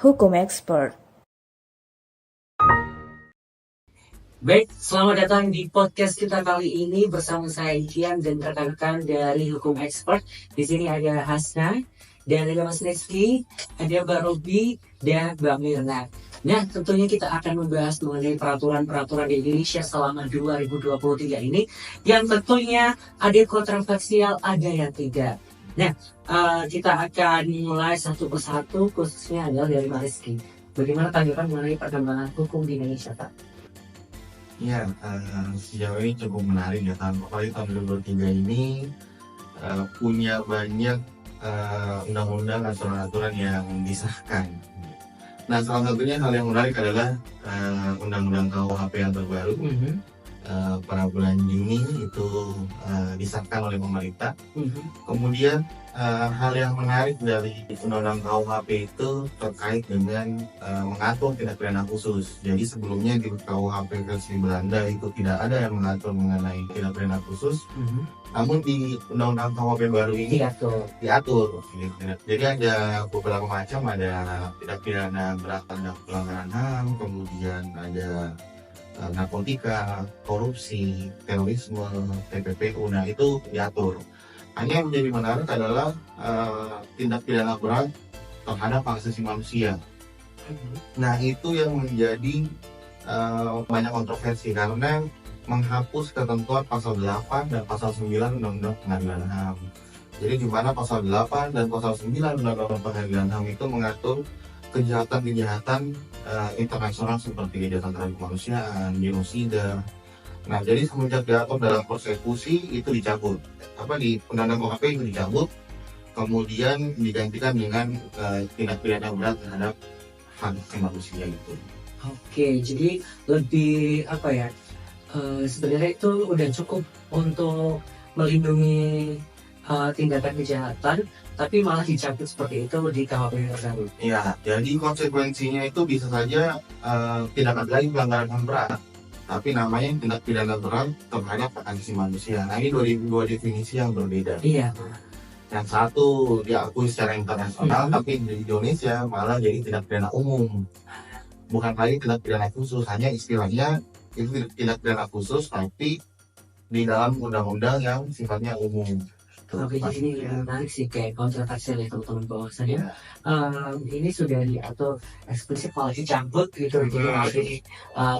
Hukum Expert. Baik, selamat datang di podcast kita kali ini bersama saya Ikian dan rekan-rekan dari Hukum Expert. Di sini ada Hasna, dan ada Mas Rizky, ada Mbak Robi, dan Mbak Mirna. Nah, tentunya kita akan membahas mengenai peraturan-peraturan di Indonesia selama 2023 ini, yang tentunya ada kontroversial, ada yang tidak. Nah, kita akan mulai satu persatu, khususnya adalah dari Mas Rizky. Bagaimana tanggapan mengenai perkembangan hukum di Indonesia, Pak? Ya, sejauh ini cukup menarik ya, apalagi tahun 2023 ini punya banyak undang-undang, aturan-aturan yang disahkan. Nah, salah satunya hal yang menarik adalah undang-undang KUHP yang terbaru. Pada bulan Juni itu disahkan oleh pemerintah. Kemudian hal yang menarik dari undang-undang KUHP itu terkait dengan mengatur tindak pidana khusus. Jadi sebelumnya di KUHP versi Belanda itu tidak ada yang mengatur mengenai tindak pidana khusus. Namun di undang-undang KUHP baru ini diatur. Jadi ada beberapa macam, ada tindak pidana berat terhadap pelanggaran HAM, kemudian ada narkotika, korupsi, terorisme, TPPU. Nah, itu diatur. Hanya yang menjadi menarik adalah tindak pidana berat terhadap hak asasi manusia. Nah, itu yang menjadi banyak kontroversi karena menghapus ketentuan pasal 8 dan pasal 9 Undang-Undang Pengadilan HAM. Jadi di mana pasal 8 dan pasal 9 Undang-Undang Pengadilan HAM itu mengatur kejahatan-kejahatan internasional seperti kejahatan terhadap kemanusiaan, genosida. Nah, jadi semenjak diatur dalam persekusi itu dicabut. Di Undang-Undang KUHP itu dicabut, kemudian digantikan dengan tindak pidana berat terhadap hak asasi manusia itu. Oke, jadi lebih sebenarnya itu udah cukup untuk melindungi tindakan kejahatan, tapi malah dicabut seperti itu di KUHP tersebut. Iya, jadi konsekuensinya itu bisa saja tidak ada lagi pelanggaran HAM berat, tapi namanya tindak pidana berat terhadap hak asasi manusia. Nah, ini dua definisi yang berbeda. Iya. Yang satu diakui secara internasional, tapi di Indonesia malah jadi tindak pidana umum. Bukan lagi tindak pidana khusus, hanya istilahnya itu tindak pidana khusus, tapi di dalam undang-undang yang sifatnya umum. Oke, jadi ini menarik sih, kayak kontroversial ya teman-teman, bahwasanya ini sudah diatur eksplisit malah dicabut gitu, jadi masih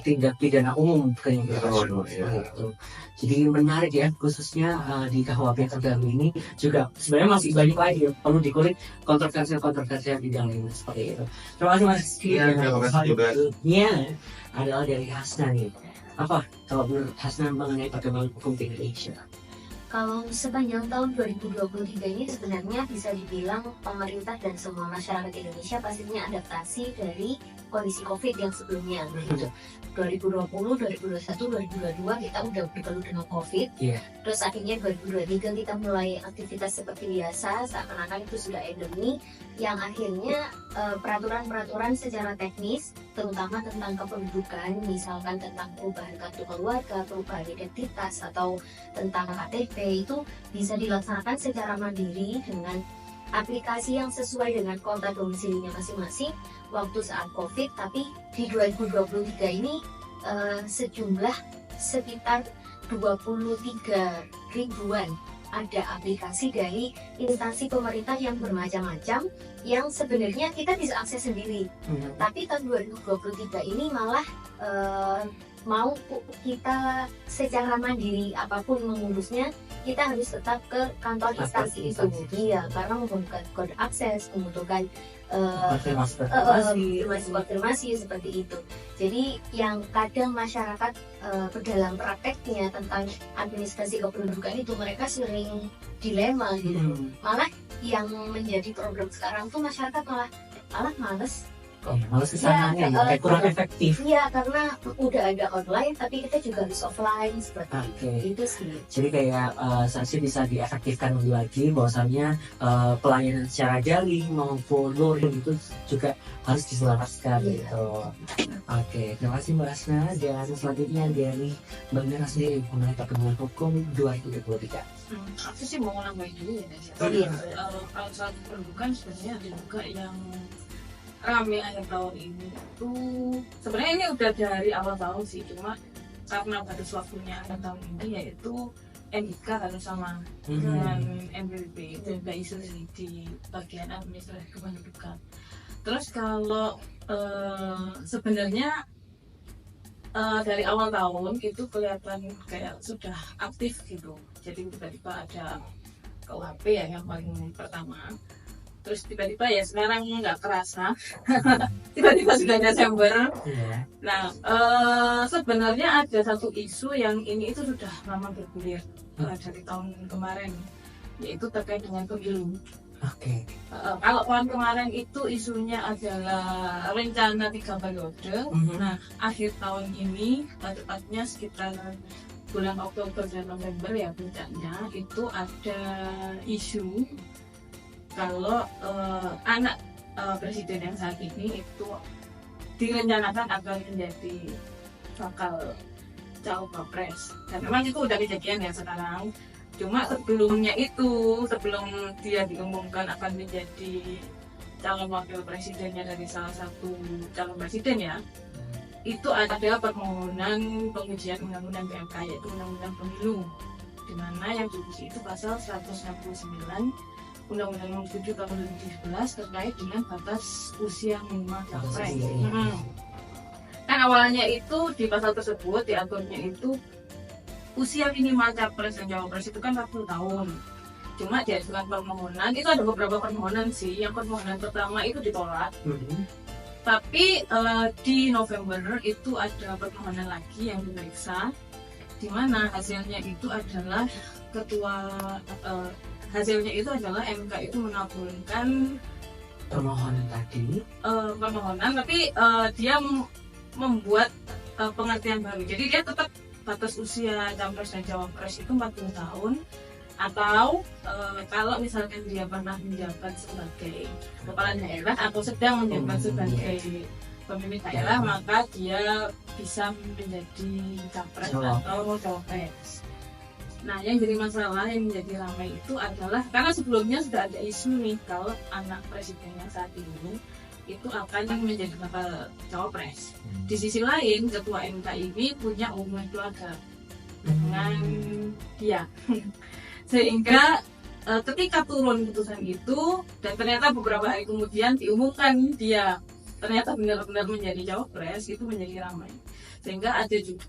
tindak pidana umum kayaknya gitu. Jadi menarik ya, khususnya di KUHP terbaru ini juga sebenarnya masih banyak lagi yang perlu dikulik, kontroversial di dalamnya seperti itu. Terima kasih Mas. Terima kasih juga. Adalah dari Hasna nih. Apa kalau menurut Hasna mengenai perkembangan hukum di Indonesia? Kalau sepanjang tahun 2023 ini sebenarnya bisa dibilang pemerintah dan semua masyarakat Indonesia pastinya adaptasi dari kondisi COVID yang sebelumnya. 2020, 2021, 2022 kita udah bergelut dengan COVID. Terus akhirnya 2023 kita mulai aktivitas seperti biasa, seakan-akan itu sudah endemi, yang akhirnya peraturan-peraturan secara teknis, terutama tentang kependudukan, misalkan tentang perubahan kartu keluarga, perubahan identitas, atau tentang KTP, itu bisa dilaksanakan secara mandiri dengan aplikasi yang sesuai dengan kota domisilinya masing-masing waktu saat COVID. Tapi di 2023 ini sejumlah sekitar 23 ribuan ada aplikasi dari instansi pemerintah yang bermacam-macam yang sebenarnya kita bisa akses sendiri. Tapi tahun 2023 ini malah mau kita secara mandiri apapun mengurusnya, kita harus tetap ke kantor instansi itu. Iya, karena membutuhkan kode akses, membutuhkan konfirmasi seperti itu. Jadi yang kadang masyarakat dalam prakteknya tentang administrasi kependudukan itu mereka sering dilema gitu. Malah yang menjadi problem sekarang tuh masyarakat malah males malah kesananya kayak kurang efektif. Iya, karena udah ada online tapi kita juga harus offline seperti itu sih. Jadi kayak sanksi bisa diefektifkan lagi, bahwasannya pelayanan secara daring maupun luring itu juga harus diselaraskan gitu. Oke, terima kasih Mbak Asna. Dan selanjutnya dari Mbak Mira sendiri mengenai perkembangan hukum 2023. Aku sih mau nambahin dulu ya, Nes. Kalau soal kependudukan sebenarnya ada juga yang rame akhir tahun ini itu sebenarnya ini udah dari awal tahun sih, cuma karena batas waktunya akhir tahun ini yaitu NIK kan sama dengan MPP itu ada isu di bagian administrasi kependudukan. Terus kalau sebenarnya dari awal tahun itu kelihatan kayak sudah aktif gitu, jadi tiba-tiba ada KUHP ya yang paling pertama, terus tiba-tiba ya sekarang nggak kerasa tiba-tiba sudah Desember. Nah sebenarnya ada satu isu yang ini itu sudah lama bergulir dari tahun kemarin, yaitu terkait dengan pemilu. Oke. Kalau tahun kemarin itu isunya adalah rencana 3 periode. Nah akhir tahun ini tepatnya sekitar bulan Oktober dan November ya puncaknya itu ada isu kalau anak presiden yang saat ini itu direncanakan akan menjadi bakal cawapres, dan memang itu udah kejadian ya sekarang. Cuma sebelumnya itu, sebelum dia diumumkan akan menjadi calon wakil presidennya dari salah satu calon presiden ya, itu ada permohonan pengujian undang-undang PMK, yaitu undang-undang pemilu, di mana yang diuji itu pasal 169 Undang-Undang Nomor 7 Tahun 2017 terkait dengan batas usia minimal capres. Kan awalnya itu di pasal tersebut diaturnya itu usia minimal capres dan cawapres itu kan 40 tahun. Cuma diajukan permohonan, itu ada beberapa permohonan sih. Yang permohonan pertama itu ditolak. Tapi di November itu ada permohonan lagi yang diperiksa, di mana hasilnya itu adalah hasilnya itu adalah MK itu mengabulkan permohonan tadi. Permohonan, tapi dia membuat pengertian baru. Jadi dia tetap batas usia capres dan cawapres itu 40 tahun, atau kalau misalkan dia pernah menjabat sebagai kepala daerah atau sedang menjabat sebagai pemimpin daerah, maka dia bisa menjadi capres atau cawapres. Nah yang jadi masalah, yang menjadi ramai itu adalah karena sebelumnya sudah ada isu nih kalau anak presiden yang saat ini itu akan menjadi bakal cawapres. Di sisi lain ketua MK ini punya hubungan keluarga dengan dia sehingga ketika turun putusan itu dan ternyata beberapa hari kemudian diumumkan dia ternyata benar-benar menjadi cawapres, itu menjadi ramai, sehingga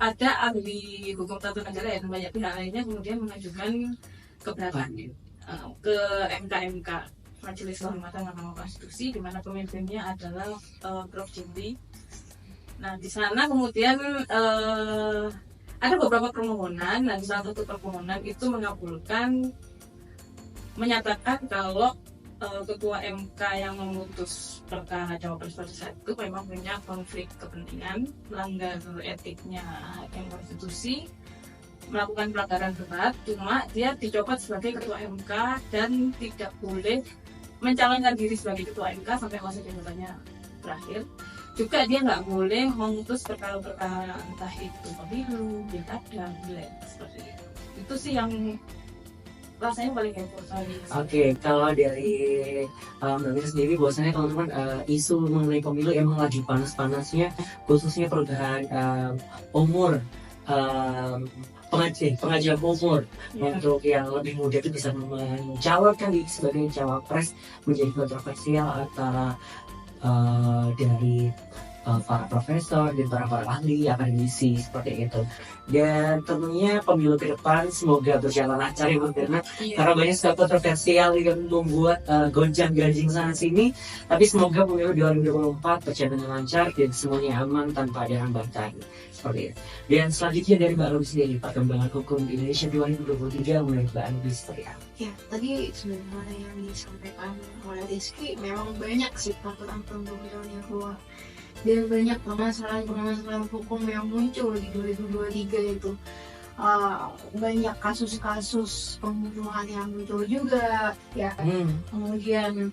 ada ahli hukum tata negara dan banyak pihak lainnya kemudian mengajukan keberatan ke MK Majelis Kehormatan Mahkamah Konstitusi, di mana pemimpinnya adalah Prof. Jimli. Nah di sana kemudian ada beberapa permohonan, dan salah satu permohonan itu menyatakan kalau ketua MK yang memutus perkara cawapres pada saat itu memang punya konflik kepentingan, melanggar etiknya Hakim Konstitusi, melakukan pelanggaran berat. Cuma dia dicopot sebagai ketua MK dan tidak boleh mencalonkan diri sebagai ketua MK sampai masa jabatannya berakhir. Juga dia nggak boleh memutus perkara-perkara entah itu pemilu, pilkada, pileg, seperti itu. Itu sih yang rasanya paling heboh sekali. Oke, kalau dari Mbak Mira sendiri, bahwasanya teman-teman isu mengenai pemilu emang lagi panas-panasnya, khususnya perubahan umur pengajuan umur untuk yang lebih muda itu bisa mencalonkan diri sebagai cawapres, menjadi kontroversial antara dari para profesor dan para ahli akademisi seperti itu. Dan tentunya pemilu ke depan semoga berjalan lancar ya Mbak Mirna, karena banyak sekali kontroversial yang membuat gonjang-ganjing sana sini. Tapi semoga pemilu 2024 berjalan dengan lancar dan semuanya aman tanpa ada hambatan seperti itu. Dan selanjutnya dari Mbak Ruby sendiri, perkembangan hukum di Indonesia 2023 menurut Mbak Ruby seperti apa? Ya, tadi sebenarnya yang disampaikan oleh Rizky memang banyak sih peraturan-peraturan yang keluar, dan banyak permasalahan hukum yang muncul di 2023 itu. Banyak kasus-kasus pembunuhan yang muncul juga ya. Kemudian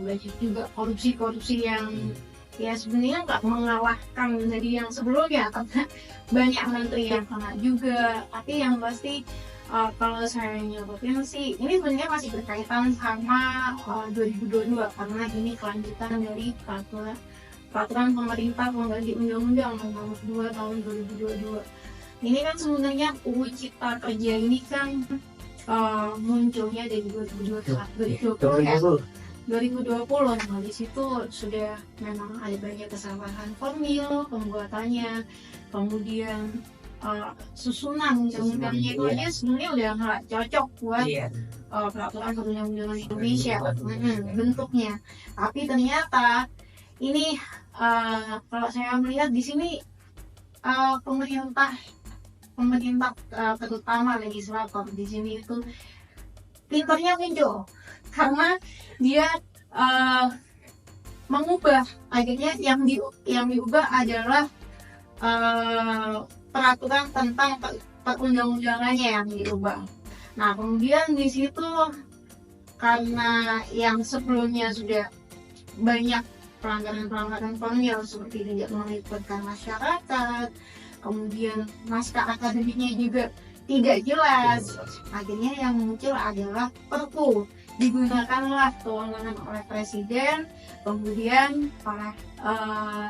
banyak juga korupsi yang ya sebenarnya nggak mengalahkan dari yang sebelumnya, karena banyak menteri yang kena juga. Tapi yang pasti Kalau saya nyobain sih, ini sebenarnya masih berkaitan sama 2022 karena ini kelanjutan dari peraturan pemerintah pengganti Undang-Undang Nomor 2 Tahun 2022. Ini kan sebenarnya UU Cipta Kerja ini kan munculnya dari 2020 ya. 2020, nah di situ sudah memang ada banyak kesalahan formil pembuatannya, kemudian susunan undang-undangnya itu aja sebenarnya udah nggak cocok buat peraturan perundang-undangan Indonesia bentuknya. Tapi ternyata ini kalau saya melihat di sini pemerintah terutama legislator di sini itu pintarnya muncul karena dia mengubah, akhirnya yang diubah adalah peraturan tentang perundang-undangannya yang diubah. Nah kemudian di situ karena yang sebelumnya sudah banyak pelanggaran formil seperti tidak melibatkan masyarakat, kemudian naskah akademiknya juga tidak jelas, akhirnya yang muncul adalah Perpu. Digunakanlah kewenangan oleh presiden, kemudian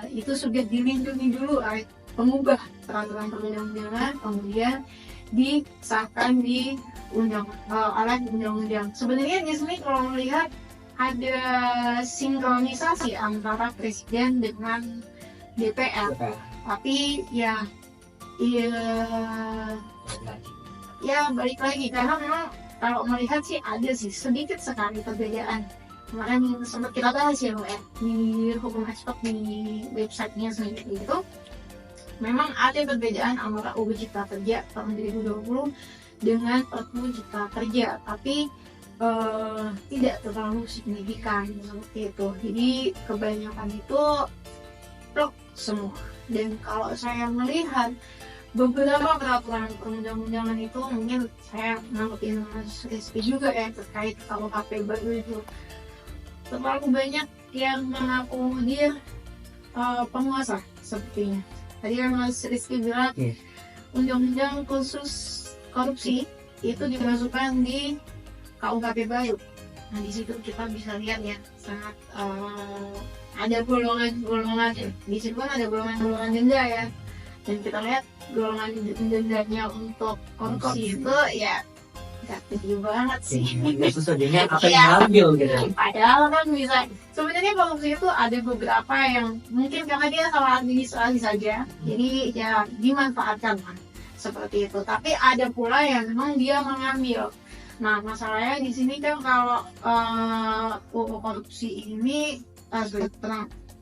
itu sudah dilindungi dulu oleh pengubah peraturan perundang-undangan, kemudian disahkan di oleh undang-undang. Sebenarnya di sini kalau melihat ada sinkronisasi antara presiden dengan DPR, tapi ya balik lagi karena memang kalau melihat sih ada sih sedikit sekali perbedaan. Kemarin sempat kita bahas ya di Hukum Expert di websitenya sendiri itu memang ada perbedaan antara UU Cipta Kerja tahun 2020 dengan Perpu Cipta Kerja, tapi tidak terlalu signifikan seperti itu. Jadi kebanyakan itu plok semua. Dan kalau saya melihat beberapa peraturan perundang-undangan itu, mungkin saya nanggepin Mas Rizky juga ya terkait KUHP baru itu, terlalu banyak yang mengakomodir penguasa sepertinya. Tadi yang Mas Rizky bilang undang-undang khusus korupsi itu dimasukkan di KUHP baru. Nah di situ kita bisa lihat ya sangat ada golongan-golongan di situ kan ada golongan-golongan denda ya, dan kita lihat golongan dendanya untuk korupsi itu ya nggak tinggi banget sih. Sebenarnya apa yang ambil gitu. Padahal kan bisa sebenarnya korupsi itu ada beberapa yang mungkin karena dia salah administrasi saja, jadi ya dimanfaatkan kan seperti itu. Tapi ada pula yang memang dia mengambil. Nah masalahnya di sini kan kalau UU korupsi ini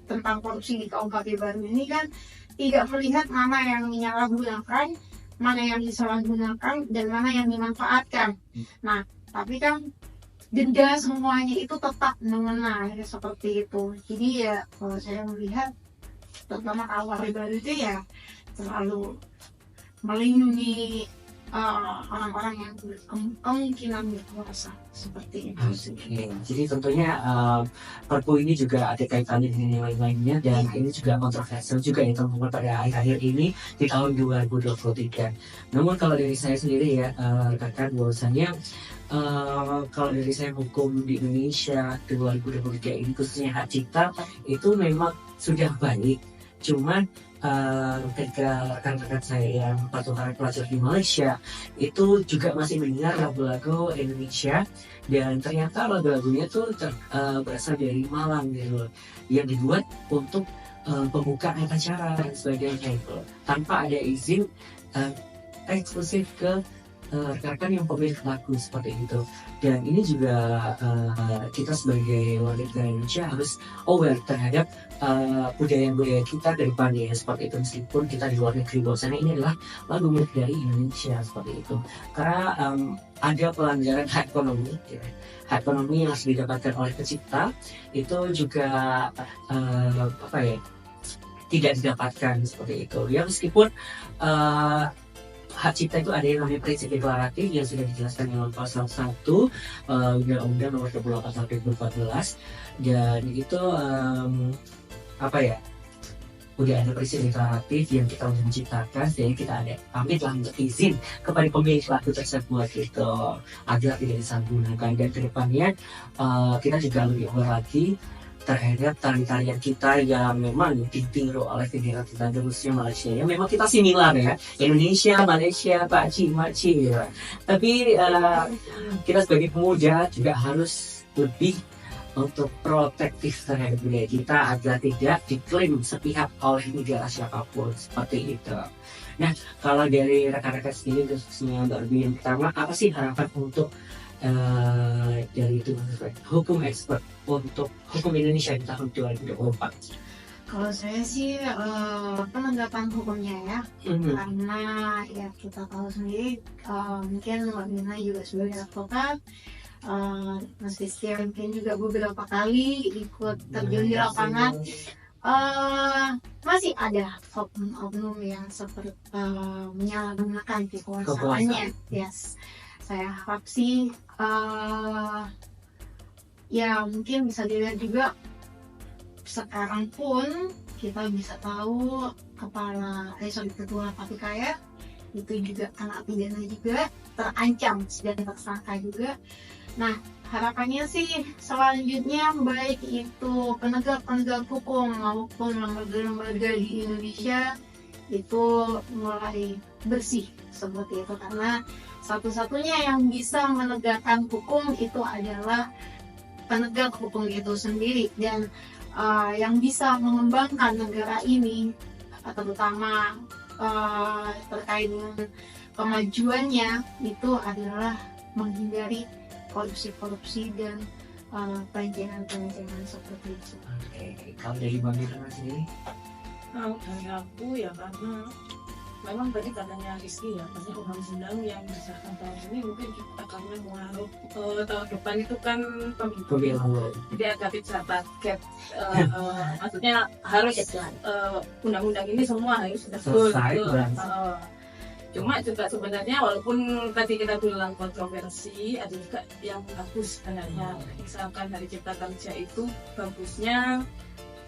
tentang korupsi di KUHP baru ini kan tidak melihat mana yang menyalahgunakan, mana yang disalahgunakan, dan mana yang dimanfaatkan. Nah tapi kan denda semuanya itu tetap mengenai seperti itu. Jadi ya kalau saya melihat terutama KUHP baru itu ya terlalu melindungi orang-orang yang kemungkinan berkuasa seperti itu. Jadi tentunya Perpu ini juga ada kaitannya dengan yang lainnya, dan ini juga kontroversial juga ya teman-teman pada akhir-akhir ini di tahun 2023. Namun kalau dari saya sendiri ya rekan bahwasanya kalau dari saya hukum di Indonesia 2023 ini khususnya hak cipta itu memang sudah baik, cuman ketika rekan-rekan saya yang patuhan pelajar di Malaysia itu juga masih mendengar lagu-lagu Indonesia, dan ternyata lagu-lagunya tuh berasal dari Malang gitu, yang dibuat untuk pembukaan acara dan sebagainya itu tanpa ada izin eksklusif ke rekan-rekan yang pemilik lagu seperti itu. Dan ini juga kita sebagai warga Indonesia harus aware terhadap budaya-budaya kita ke depannya seperti itu, meskipun kita di luar negeri bahwasanya ini adalah lagu milik dari Indonesia seperti itu. Karena ada pelanggaran hak ekonomi hak ekonomi yang harus didapatkan oleh pencipta itu juga tidak didapatkan seperti itu ya, meskipun hak cipta itu ada yang namanya prinsip deklaratif yang sudah dijelaskan dalam pasal 1 Undang-Undang Nomor 28 Tahun 2014, dan itu udah ada presiden deklaratif yang kita udah menciptakan, sehingga kita ada pamitlah untuk izin kepada pemilik lagu tersebut gitu agar tidak disalahgunakan. Dan kedepannya kita juga lebih aware lagi terhadap tarian-tarian kita yang memang ditiru oleh negara tetangga khususnya Malaysia. Ya memang kita similar ya, Indonesia, Malaysia, pakcik ya. Tapi kita sebagai pemuda juga harus lebih untuk protektif terhadap budaya kita agar tidak diklaim sepihak oleh negara siapapun seperti itu. Nah, kalau dari rekan-rekan sendiri khususnya Mbak Ruby, yang pertama apa sih harapan untuk dari itu hukum expert untuk hukum Indonesia di tahun 2024? Kalau saya sih penanggapan hukumnya ya, karena ya kita tahu sendiri, mungkin Mbak Nina juga sebagai advokat, Mas Rizky mungkin juga beberapa kali ikut terjun di lapangan, masih ada oknum-oknum yang seperti menyalahgunakan kekuasaannya. Yes, saya harap sih ya mungkin bisa dilihat juga sekarang pun kita bisa tahu ketua KPK ya, itu juga kena pidana juga, terancam dan tersangka juga. Nah, harapannya sih selanjutnya baik itu penegak hukum maupun lembaga-lembaga di Indonesia itu mulai bersih seperti itu, karena satu-satunya yang bisa menegakkan hukum itu adalah penegak hukum itu sendiri. Dan yang bisa mengembangkan negara ini, terutama terkait dengan kemajuannya, itu adalah menghindari korupsi dan perencanaan seperti itu. Oke, kalau dari Bang Nina sendiri? Kalau dari aku ya karena memang tadi katanya Rizky ya, maksudnya undang-undang yang disahkan tahun ini mungkin kita karena mengaruh tahun depan itu kan pemilu, jadi agak bisa target, maksudnya harus undang-undang ini semua harus selesai. Cuma juga sebenarnya walaupun tadi kita bilang kontroversi, ada juga yang bagus sebenarnya. Misalkan dari Cipta Kerja itu bagusnya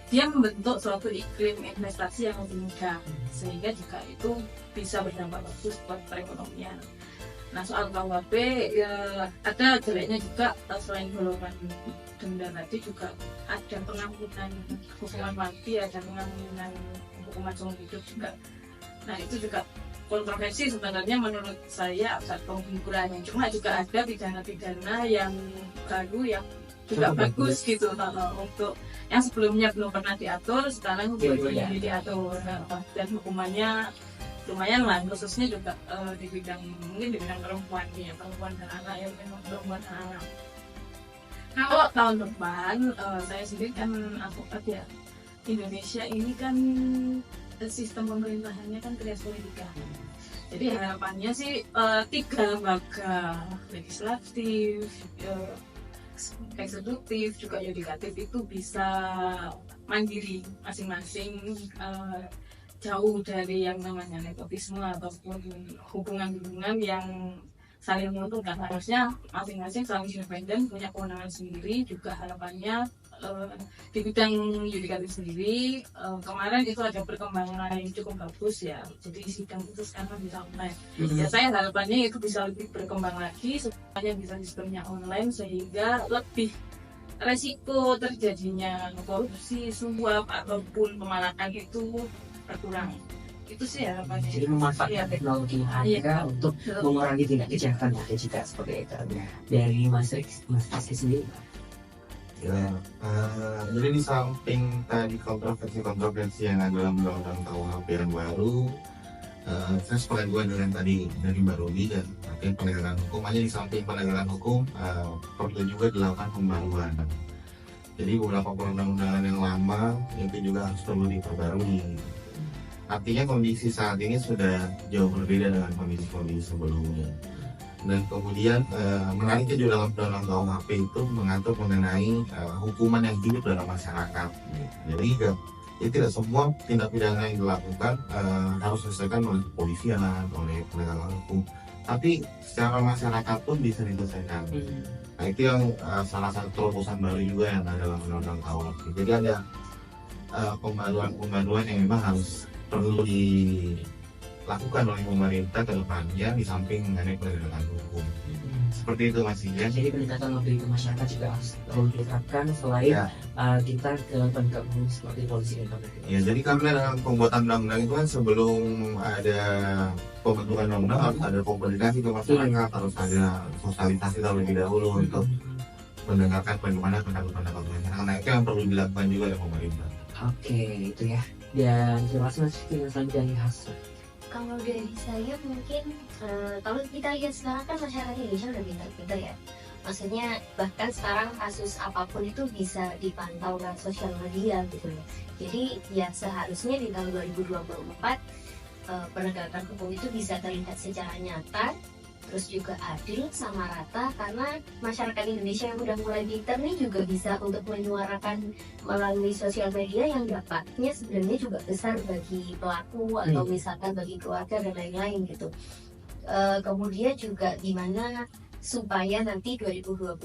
dia membentuk suatu iklim investasi yang lebih mudah, sehingga juga itu bisa berdampak bagus buat perekonomian. Nah, soal KUHP ya ada jeleknya juga, selain golongan denda tadi juga ada pengampunan hukuman mati, ada pengampunan hukuman seumur hidup juga. Nah, itu juga kontroversi sebenarnya menurut saya atau penghiburannya. Cuma juga ada pidana-pidana yang baru yang juga bagus gitu, untuk yang sebelumnya belum pernah diatur, sekarang sudah diatur, dan hukumannya lumayan lah, khususnya juga di bidang perempuan ya, perempuan dan anak ya, perempuan dan anak. Kalau tahun depan saya sendiri kan advokat ya, Indonesia ini kan sistem pemerintahannya kan trias politika. Jadi harapannya sih 3 lembaga legislatif, eksekutif juga yudikatif itu bisa mandiri masing-masing, jauh dari yang namanya nepotisme ataupun hubungan-hubungan yang saling menguntungkan. Harusnya masing-masing saling independen, punya kewenangan sendiri. Juga harapannya di bidang yudikatif sendiri, kemarin itu ada perkembangan yang cukup bagus ya, jadi sidang itu sekarang bisa online. Ya saya harapannya itu bisa lebih berkembang lagi supaya bisa sistemnya online, sehingga lebih resiko terjadinya korupsi, suap ataupun pemalakan itu berkurang. Itu sih harapannya. Jadi memanfaatkan teknologi yang ada untuk mengurangi tindak kejahatan yang juga seperti itu. Dari Mas Rizky sendiri. Ya, jadi di samping tadi kontroversi yang ada dalam undang-undang KUHP yang baru, saya sepakat juga dengan tadi dari Mbak Ruby dan terkait penegakan hukum. Hanya di samping penegakan hukum perlu juga dilakukan pembaruan. Jadi beberapa perundang-undangan yang lama itu juga harus perlu diperbarui. Artinya kondisi saat ini sudah jauh berbeda dengan kondisi sebelumnya. Dan kemudian menariknya juga dalam undang-undang KUHP itu mengatur mengenai hukuman yang hidup dalam masyarakat. Jadi tidak semua tindak pidana yang dilakukan harus diselesaikan oleh kepolisian, oleh penegakan hukum, tapi secara masyarakat pun bisa diselesaikan. Nah, itu yang salah satu terobosan baru juga yang ada dalam undang-undang KUHP. Jadi ada pembaruan yang memang harus perlu dilakukan oleh pemerintah ke depannya di samping mengenai penegakan hukum. Seperti itu Mas Ian. Jadi pendekatan lebih ke masyarakat juga harus perlu diterapkan selain Ya. kita ke penegak hukum seperti polisi dan KPK. Ya, jadi karena dalam pembuatan undang-undang itu kan sebelum ada pembentukan undang-undang harus ada komunikasi ke masyarakat, harus ada sosialisasi terlebih dahulu untuk mendengarkan bagaimana pendapat-pendapat masyarakat. Nah, itu yang perlu dilakukan juga oleh pemerintah. Oke, itu ya. Dan terima kasih Mas Rizky yang selanjutnya dari Hasan. Kalau dari saya mungkin kalau kita lihat sekarang kan masyarakat Indonesia udah pintar-pintar ya. Maksudnya bahkan sekarang kasus apapun itu bisa dipantau lewat sosial media gitu loh. Jadi ya seharusnya di tahun 2024 penegakan hukum itu bisa terlihat secara nyata, terus juga adil sama rata, karena masyarakat Indonesia yang udah mulai pintar nih juga bisa untuk menyuarakan melalui sosial media yang dampaknya sebenarnya juga besar bagi pelaku atau misalkan bagi keluarga dan lain-lain gitu. Kemudian juga gimana supaya nanti 2024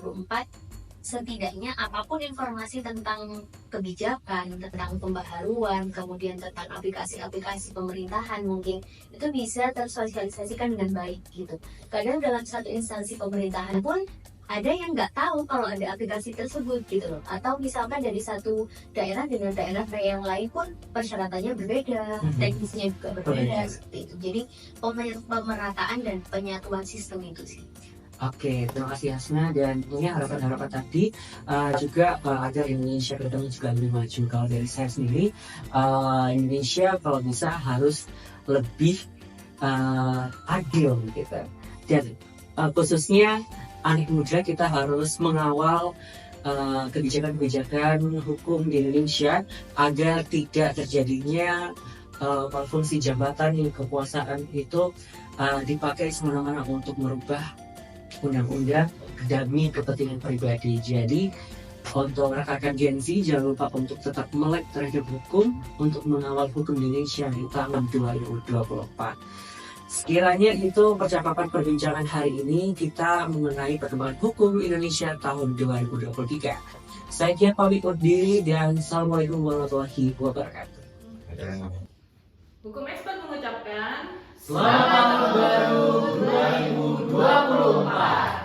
setidaknya apapun informasi tentang kebijakan, tentang pembaharuan, kemudian tentang aplikasi-aplikasi pemerintahan mungkin itu bisa tersosialisasikan dengan baik gitu. Kadang dalam satu instansi pemerintahan pun ada yang nggak tahu kalau ada aplikasi tersebut gitu loh. Atau misalkan dari satu daerah dengan daerah yang lain pun persyaratannya berbeda, teknisnya juga berbeda seperti itu. Jadi pemerataan dan penyatuan sistem itu sih. Oke, terima kasih Hasna, dan tentunya harapan-harapan tadi juga agar Indonesia ke depan juga lebih maju. Kalau dari saya sendiri, Indonesia kalau bisa harus lebih adil gitu. Dan khususnya anak muda kita harus mengawal kebijakan-kebijakan hukum di Indonesia agar tidak terjadinya fungsi jabatan yang kekuasaan itu dipakai semena-mena untuk merubah undang-undang demi kepentingan pribadi. Jadi untuk rekan-rekan Gen Z jangan lupa untuk tetap melek terhadap hukum untuk mengawal hukum Indonesia di tahun 2024. Sekiranya itu percakapan perbincangan hari ini kita mengenai perkembangan hukum Indonesia tahun 2023. Saya Kia pamit undur diri dan Assalamualaikum warahmatullahi wabarakatuh. Hukum Expert mengucapkan Selamat Baru 2024.